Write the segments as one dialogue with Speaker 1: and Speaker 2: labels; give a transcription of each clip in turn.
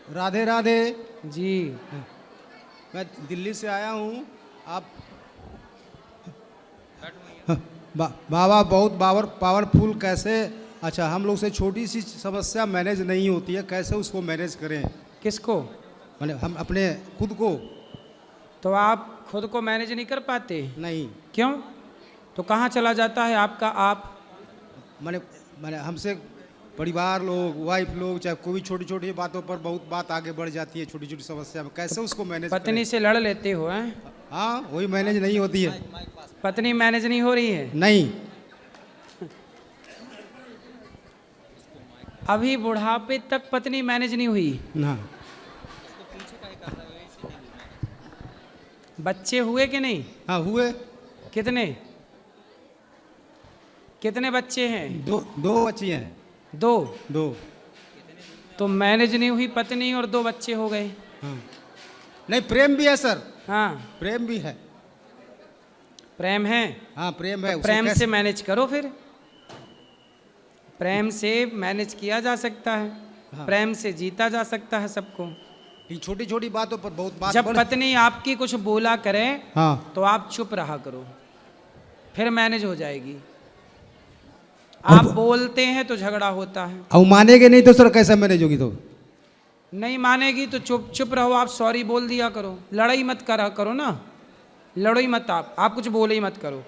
Speaker 1: राधे राधे
Speaker 2: जी।
Speaker 1: मैं दिल्ली से आया हूँ। आप बाबा बहुत पावरफुल कैसे। अच्छा, हम लोग से छोटी सी समस्या मैनेज नहीं होती है, कैसे उसको मैनेज करें?
Speaker 2: किसको?
Speaker 1: मैंने हम अपने खुद को।
Speaker 2: तो आप खुद को मैनेज नहीं कर पाते?
Speaker 1: नहीं।
Speaker 2: क्यों? तो कहाँ चला जाता है आपका आप?
Speaker 1: मैंने मैंने हमसे परिवार लोग, वाइफ लोग, चाहे कोई छोटी छोटी बातों पर बहुत बात आगे बढ़ जाती है, छोटी छोटी समस्या में कैसे उसको मैनेज करें?
Speaker 2: पत्नी से लड़ लेते हो हैं?
Speaker 1: हाँ, वही मैनेज नहीं होती है।
Speaker 2: पत्नी मैनेज नहीं हो रही है?
Speaker 1: नहीं।
Speaker 2: अभी बुढ़ापे तक पत्नी मैनेज नहीं हुई?
Speaker 1: ना।
Speaker 2: बच्चे हुए कि नहीं?
Speaker 1: हाँ, हुए।
Speaker 2: कितने? कितने बच्चे हैं?
Speaker 1: दो बच्ची हैं।
Speaker 2: दो?
Speaker 1: दो।
Speaker 2: तो मैनेज नहीं हुई पत्नी और दो बच्चे हो गए।
Speaker 1: हाँ। नहीं, प्रेम भी है सर।
Speaker 2: हाँ,
Speaker 1: प्रेम भी है।
Speaker 2: प्रेम है?
Speaker 1: हाँ, प्रेम है।
Speaker 2: तो
Speaker 1: उसे
Speaker 2: प्रेम
Speaker 1: कैसे-
Speaker 2: से मैनेज करो फिर। प्रेम से मैनेज किया जा सकता है।
Speaker 1: हाँ।
Speaker 2: प्रेम से जीता जा सकता है सबको।
Speaker 1: इन छोटी छोटी बातों पर बहुत बात
Speaker 2: जब पत्नी आपकी कुछ बोला करे
Speaker 1: हाँ,
Speaker 2: तो आप चुप रहा करो, फिर मैनेज हो जाएगी।
Speaker 1: अब-
Speaker 2: आप बोलते हैं तो झगड़ा होता है।
Speaker 1: अब मानेगे नहीं तो सर कैसे मैनेज होगी? तो
Speaker 2: नहीं मानेगी तो चुप चुप रहो, आप सॉरी बोल दिया करो। लड़ाई मत करा करो ना, लड़ो ही मत। आप कुछ बोले ही मत करो।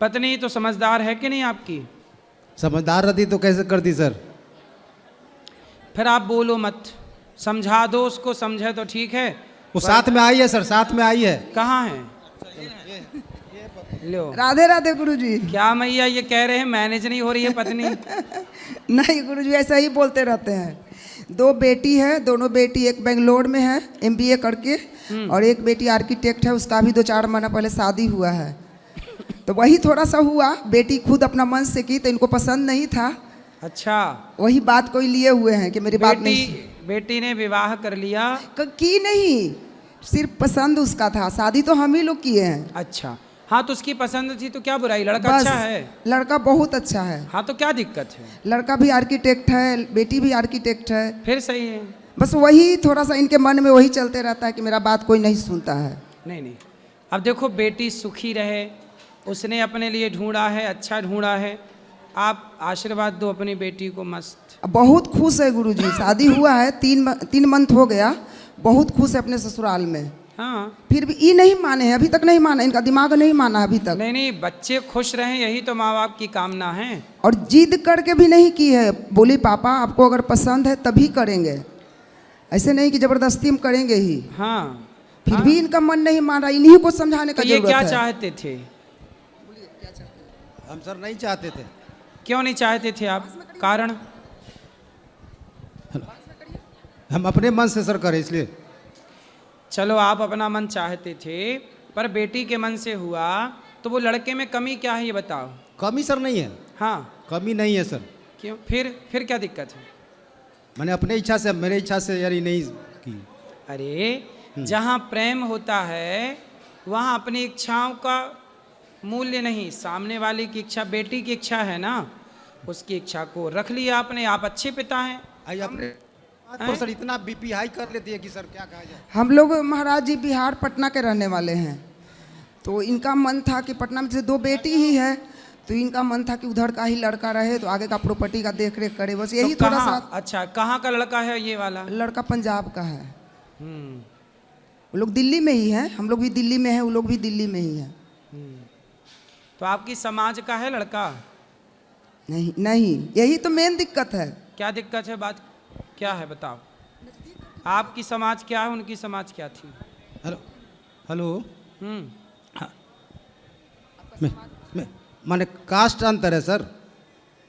Speaker 2: पत्नी तो समझदार है कि नहीं आपकी?
Speaker 1: समझदार रहती तो कैसे करती सर?
Speaker 2: फिर आप बोलो मत, समझा दो उसको, समझे तो ठीक है।
Speaker 1: वो साथ में आई है सर, साथ में आई है।
Speaker 2: कहाँ है? लो।
Speaker 3: राधे राधे गुरुजी।
Speaker 2: क्या मैया ये कह रहे हैं मैनेज नहीं हो रही है पत्नी?
Speaker 3: नहीं गुरुजी, ऐसा ही बोलते रहते हैं। दो बेटी है, दोनों बेटी एक बेंगलोर में है एमबीए करके, और एक बेटी आर्किटेक्ट है, उसका भी 2-4 महीना पहले शादी हुआ है। तो वही थोड़ा सा हुआ, बेटी खुद अपना मन से की तो इनको पसंद नहीं था।
Speaker 2: अच्छा,
Speaker 3: वही बात कोई लिए हुए हैं कि मेरी बात नहीं
Speaker 2: बेटी ने विवाह कर लिया?
Speaker 3: की नहीं, सिर्फ पसंद उसका था। शादी तो हम ही लोग किए हैं।
Speaker 2: अच्छा, हाँ तो उसकी पसंद थी तो क्या बुराई? लड़का
Speaker 3: बस,
Speaker 2: अच्छा है?
Speaker 3: लड़का बहुत अच्छा है।
Speaker 2: हाँ तो क्या दिक्कत है?
Speaker 3: लड़का भी आर्किटेक्ट है, बेटी भी आर्किटेक्ट है।
Speaker 2: फिर सही है।
Speaker 3: बस वही थोड़ा सा इनके मन में वही चलते रहता है कि मेरा बात कोई नहीं सुनता है।
Speaker 2: नहीं नहीं, अब देखो बेटी सुखी रहे, उसने अपने लिए ढूंढा है, अच्छा ढूंढा है। आप आशीर्वाद दो अपनी बेटी को मस्त।
Speaker 3: बहुत खुश है गुरुजी, शादी हुआ है 3 मंथ हो गया, बहुत खुश है अपने ससुराल में।
Speaker 2: हाँ,
Speaker 3: फिर भी ये नहीं माने हैं, अभी तक नहीं माना, इनका दिमाग नहीं माना अभी तक।
Speaker 2: नहीं नहीं, बच्चे खुश रहें यही तो माँ बाप की कामना है।
Speaker 3: और जिद करके भी नहीं की है, बोली पापा आपको अगर पसंद है तभी करेंगे, ऐसे नहीं कि जबरदस्ती हम करेंगे ही।
Speaker 2: हाँ,
Speaker 3: फिर
Speaker 2: हाँ।
Speaker 3: भी इनका मन नहीं मान रहा, इन्हीं को समझाने का
Speaker 2: तो ये
Speaker 3: जरूरत
Speaker 2: क्या
Speaker 3: है।
Speaker 2: चाहते थे?
Speaker 1: हम सर नहीं चाहते थे।
Speaker 2: क्यों नहीं चाहते थे आप? कारण?
Speaker 1: हम अपने मन से सर करें इसलिए।
Speaker 2: चलो आप अपना मन चाहते थे, पर बेटी के मन से हुआ तो वो लड़के में कमी क्या है ये बताओ।
Speaker 1: कमी सर नहीं है।
Speaker 2: हाँ,
Speaker 1: कमी नहीं है सर।
Speaker 2: क्यों? फिर क्या दिक्कत है?
Speaker 1: मैंने अपने इच्छा से, मेरे इच्छा से यारी नहीं की।
Speaker 2: अरे जहाँ प्रेम होता है वहाँ अपनी इच्छाओं का मूल्य नहीं, सामने वाले की इच्छा, बेटी की इच्छा है ना, उसकी इच्छा को रख लिया आपने। आप अच्छे पिता हैं।
Speaker 1: आई अपने बात पर सर इतना बीपी हाई कर लेती है कि सर क्या कहा जाए।
Speaker 3: हम लोग महाराज जी बिहार पटना के रहने वाले हैं, तो इनका मन था कि पटना में जैसे 2 बेटी ही है, तो इनका मन था कि उधर का ही लड़का रहे तो आगे का प्रॉपर्टी का देख रेख करे, बस यही
Speaker 2: तो
Speaker 3: थोड़ा
Speaker 2: कहाँ?
Speaker 3: सा।
Speaker 2: अच्छा, कहाँ का लड़का है ये वाला?
Speaker 3: लड़का पंजाब का है,
Speaker 2: हम्म,
Speaker 3: वो लोग दिल्ली में ही हैं, हम लोग भी दिल्ली में हैं, वो लोग भी दिल्ली में ही हैं।
Speaker 2: तो आपकी समाज का है लड़का?
Speaker 3: नहीं नहीं, यही तो मेन दिक्कत है।
Speaker 2: क्या दिक्कत है? बात क्या है बताओ। आपकी समाज क्या है, उनकी समाज क्या थी?
Speaker 1: Hello hello.
Speaker 2: हम्म,
Speaker 1: मैं माने कास्ट अंतर है सर।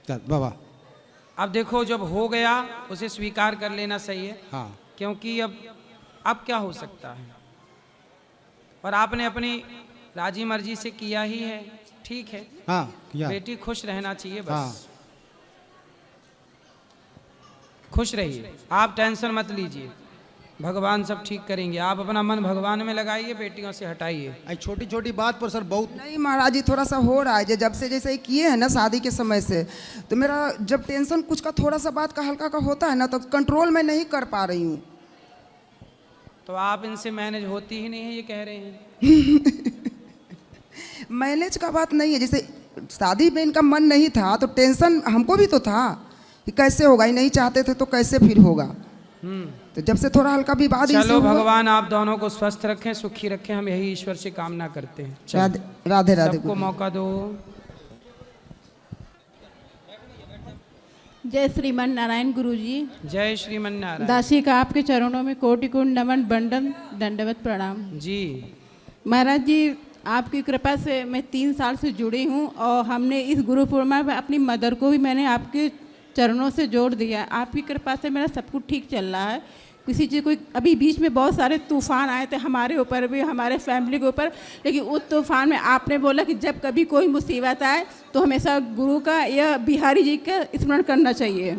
Speaker 1: क्या बाबा?
Speaker 2: अब देखो जब हो गया उसे स्वीकार कर लेना सही है,
Speaker 1: हाँ।
Speaker 2: क्योंकि अब क्या हो सकता है। और आपने अपनी राजी मर्जी से किया ही है, ठीक है।
Speaker 1: हाँ किया।
Speaker 2: बेटी खुश रहना चाहिए बस।
Speaker 1: हाँ।
Speaker 2: खुश रहिए, आप टेंशन मत लीजिए। भगवान सब ठीक करेंगे। आप अपना मन भगवान में लगाइए, बेटियों से हटाइए।
Speaker 1: छोटी छोटी बात पर सर बहुत
Speaker 3: नहीं महाराज जी, थोड़ा सा हो रहा है जब से जैसे किए हैं ना शादी के समय से, तो मेरा जब टेंशन कुछ का थोड़ा सा बात का हल्का का होता है ना, तो कंट्रोल में नहीं कर पा रही हूँ।
Speaker 2: तो आप इनसे मैनेज होती ही नहीं है, ये कह रहे हैं।
Speaker 3: मैनेज का बात नहीं है, जैसे शादी में इनका मन नहीं था तो टेंशन हमको भी तो था कि कैसे होगा, ही नहीं चाहते थे तो कैसे फिर होगा। तो जब से थोड़ा हल्का विवाद
Speaker 2: चलो भगवान आप दोनों को स्वस्थ रखें, सुखी रखें, हम यही ईश्वर से कामना करते हैं।
Speaker 3: राधे राधे राधे।
Speaker 2: सबको मौका दो।
Speaker 4: जय श्रीमन नारायण गुरुजी।
Speaker 2: जय श्रीमन नारायण।
Speaker 4: दासी का आपके चरणों में कोटि कोटि नमन बंदन दंडवत प्रणाम
Speaker 2: जी।
Speaker 4: महाराज जी, आपकी कृपा से मैं 3 साल से जुड़ी हूँ और हमने इस गुरु पूर्णिमा में अपनी मदर को भी मैंने आपके चरणों से जोड़ दिया। आपकी कृपा से मेरा सब कुछ ठीक चल रहा है। किसी चीज़ कोई अभी बीच में बहुत सारे तूफान आए थे हमारे ऊपर भी, हमारे फैमिली के ऊपर, लेकिन उस तूफान में आपने बोला कि जब कभी कोई मुसीबत आए तो हमेशा गुरु का या बिहारी जी का स्मरण करना चाहिए।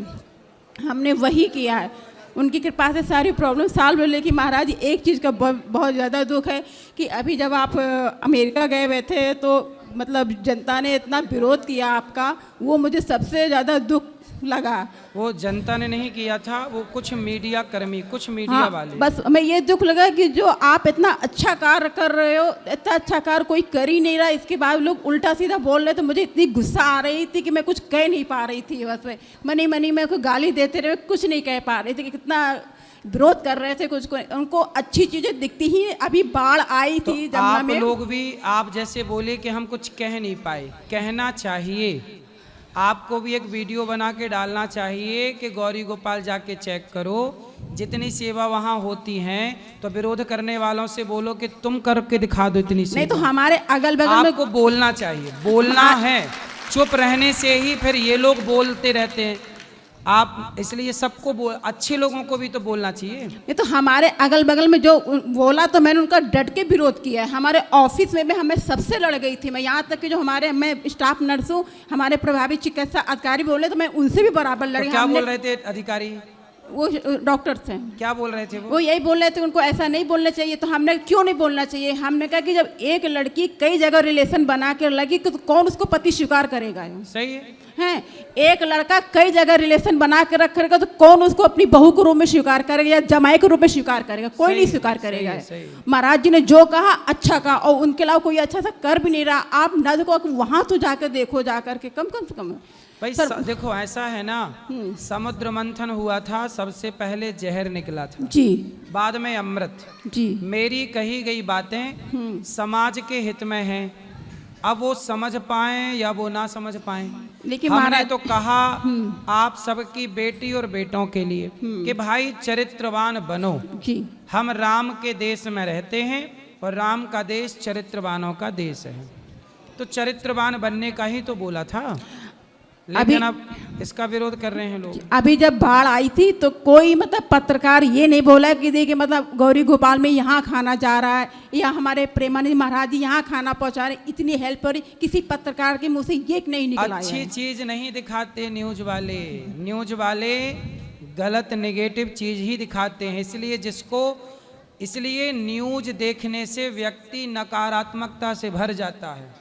Speaker 4: हमने वही किया है। उनकी कृपा से सारी प्रॉब्लम सॉल्व हो। लेकिन महाराज जी, एक चीज़ का बहुत ज़्यादा दुख है कि अभी जब आप अमेरिका गए हुए थे तो मतलब जनता ने इतना विरोध किया आपका, वो मुझे सबसे ज़्यादा दुख लगा।
Speaker 2: वो जनता ने नहीं किया था, वो कुछ मीडिया कर्मी, कुछ मीडिया वाले।
Speaker 4: बस हमें ये दुख लगा कि जो आप इतना अच्छा कार्य कर रहे हो, इतना अच्छा कार्य कोई कर ही नहीं रहा, इसके बाद लोग उल्टा सीधा बोल रहे, तो मुझे इतनी गुस्सा आ रही थी कि मैं कुछ कह नहीं पा रही थी। बस में मनी मनी में कोई गाली देते रहे, कुछ नहीं कह पा रही थी कि कितना विरोध कर रहे थे। कुछ उनको अच्छी चीजें दिखती ही। अभी बाढ़ आई
Speaker 2: तो
Speaker 4: थी जमुना
Speaker 2: आप
Speaker 4: में।
Speaker 2: लोग भी आप जैसे बोले कि हम कुछ कह नहीं पाए, कहना चाहिए। आपको भी एक वीडियो बना के डालना चाहिए कि गौरी गोपाल जाके चेक करो, जितनी सेवा वहाँ होती हैं, तो विरोध करने वालों से बोलो कि तुम करके दिखा दो इतनी सेवा।
Speaker 4: नहीं तो हमारे अगल बगल में
Speaker 2: आपको बोलना चाहिए, बोलना है। चुप रहने से ही फिर ये लोग बोलते रहते हैं। आप इसलिए सबको अच्छे लोगों को भी तो बोलना चाहिए।
Speaker 4: ये तो हमारे अगल बगल में जो बोला तो मैंने उनका डट के विरोध किया है। हमारे ऑफिस में भी हमें सबसे लड़ गई थी मैं, यहाँ तक कि जो हमारे मैं स्टाफ नर्स हूँ, हमारे प्रभावी चिकित्सा अधिकारी बोले तो मैं उनसे भी बराबर लड़ी।
Speaker 2: तो क्या बोल रहे थे अधिकारी?
Speaker 4: वो डॉक्टर थे।
Speaker 2: क्या बोल रहे थे
Speaker 4: वो यही बोल रहे थे उनको ऐसा नहीं बोलना चाहिए। तो हमने क्यों नहीं बोलना चाहिए, हमने कहा कि जब एक लड़की कई जगह रिलेशन बना कर लगी तो कौन उसको पति स्वीकार करेगा।
Speaker 2: सही है।
Speaker 4: हैं, एक लड़का कई जगह रिलेशन बना के रखेगा तो कौन उसको अपनी बहू के रूप में स्वीकार करेगा या जमाई के रूप में स्वीकार करेगा? कोई नहीं स्वीकार करेगा। महाराज जी ने जो कहा अच्छा कहा, और उनके अलावा कोई अच्छा सा कर भी नहीं रहा। आप न देखो, वहां तो जाकर देखो, जाकर के कम से कम
Speaker 2: भाई देखो ऐसा है ना, समुद्र मंथन हुआ था, सबसे पहले जहर निकला था
Speaker 4: जी,
Speaker 2: बाद में अमृत
Speaker 4: जी।
Speaker 2: मेरी कही गई बातें समाज के हित में हैं। अब वो समझ पाए या वो ना समझ पाए,
Speaker 4: लेकिन
Speaker 2: हमने तो कहा आप सबकी बेटी और बेटों के लिए कि भाई चरित्रवान बनो। जी, हम राम के देश में रहते हैं और राम का देश चरित्रवानों का देश है, तो चरित्रवान बनने का ही तो बोला था। लेकिन अब इसका विरोध कर रहे हैं लोग। अभी
Speaker 4: जब बाढ़ आई थी तो कोई मतलब पत्रकार ये नहीं बोला कि देखिए मतलब गौरी गोपाल में यहाँ खाना जा रहा है या हमारे प्रेमानंद महाराज जी यहाँ खाना पहुँचा रहे, इतनी हेल्प हो रही, किसी पत्रकार के मुंह से ये नहीं निकला।
Speaker 2: अच्छी चीज नहीं दिखाते न्यूज वाले, न्यूज वाले गलत नेगेटिव चीज ही दिखाते हैं। इसलिए न्यूज देखने से व्यक्ति नकारात्मकता से भर जाता है।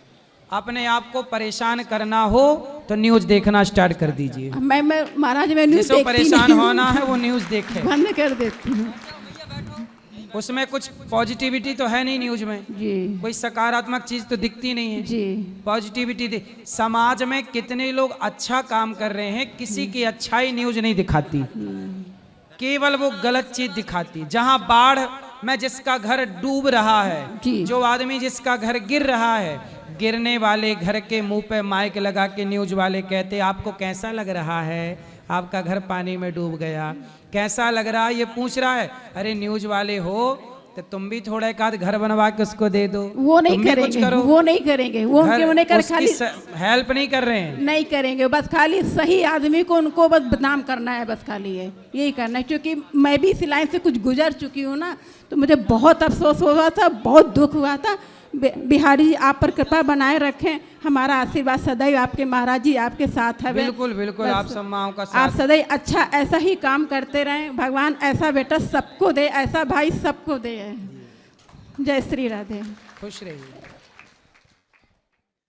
Speaker 2: अपने आप को परेशान करना हो तो न्यूज देखना स्टार्ट कर दीजिए।
Speaker 4: मैं महाराज मैं न्यूज
Speaker 2: जिसको परेशान होना है वो न्यूज देखे,
Speaker 4: बंद कर देती हूँ।
Speaker 2: उसमें कुछ पॉजिटिविटी तो है नहीं न्यूज में
Speaker 4: जी, कोई
Speaker 2: सकारात्मक चीज तो दिखती नहीं है जी। पॉजिटिविटी समाज में कितने लोग अच्छा काम कर रहे हैं, किसी की अच्छाई न्यूज नहीं दिखाती, केवल वो गलत चीज दिखाती। जहां बाढ़ में जिसका घर डूब रहा है, जो आदमी जिसका घर गिर रहा है, गिरने वाले घर के मुंह पे माइक लगा के न्यूज वाले कहते आपको कैसा लग रहा है, आपका घर पानी में डूब गया, कैसा लग रहा है, ये पूछ रहा है। अरे न्यूज वाले हो तो तुम भी थोड़ा एक आध घर बनवा के उसको दे दो। वो नहीं करेंगे, वो नहीं करेंगे, वो उन्हें कर खाली हेल्प नहीं कर रहे हैं, नहीं करेंगे। बस खाली सही आदमी को उनको बस बदनाम करना है, बस खाली है यही करना है। क्योंकि मैं भी इस लाइन से कुछ गुजर चुकी हूँ ना, तो मुझे बहुत अफसोस हुआ था, बहुत दुख हुआ था।
Speaker 4: बिहारी जी आप पर कृपा बनाए रखें, हमारा आशीर्वाद सदैव आपके महाराज जी आपके साथ है।
Speaker 2: बिल्कुल बिल्कुल,
Speaker 4: बस
Speaker 2: आप सब माओं का
Speaker 4: आप
Speaker 2: साथ।
Speaker 4: सदैव अच्छा ऐसा ही काम करते रहें, भगवान ऐसा बेटा सबको दे, ऐसा भाई सबको दे। जय श्री राधे।
Speaker 2: खुश रहिए।